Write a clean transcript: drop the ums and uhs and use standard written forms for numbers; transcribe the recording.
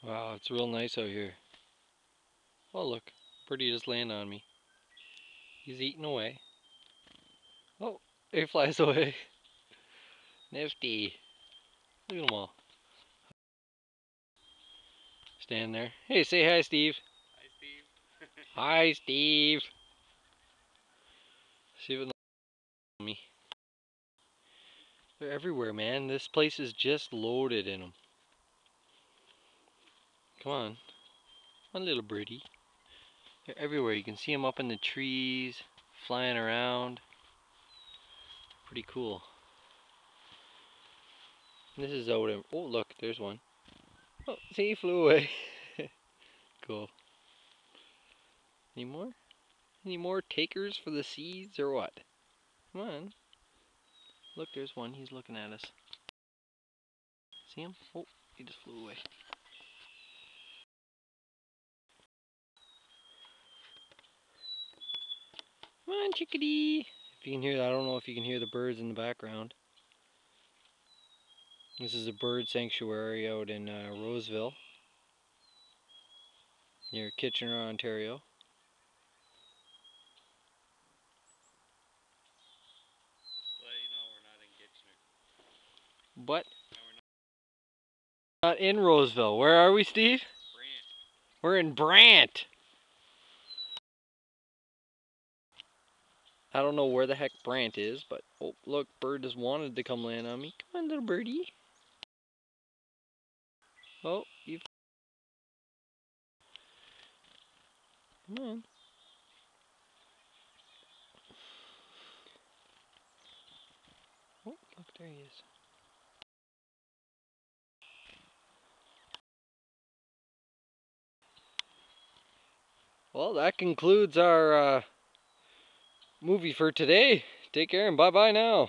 Wow, it's real nice out here. Oh look, birdie just landed on me. He's eating away. Oh, he flies away. Nifty. Look at them all. Stand there. Hey, say hi, Steve. Hi, Steve. Hi, Steve. See if it on me. They're everywhere, man. This place is just loaded in them. Come on. One little birdie. They're everywhere. You can see them up in the trees, flying around. Pretty cool. This is out in, oh look, there's one. Oh, see, he flew away. Cool. Any more? Any more takers for the seeds or what? Come on. Look, there's one. He's looking at us. See him? Oh, he just flew away. Come on, chickadee. If you can hear that, I don't know if you can hear the birds in the background. This is a bird sanctuary out in Roseville, near Kitchener, Ontario. Well, you know, we're not in Kitchener. But No, we're not in Roseville. Where are we, Steve? Brant. We're in Brant. I don't know where the heck Brant is, but oh look, bird just wanted to come land on me. Come on, little birdie. Oh, you. Come on. Oh, look, there he is. Well, that concludes our movie for today. Take care and bye-bye now.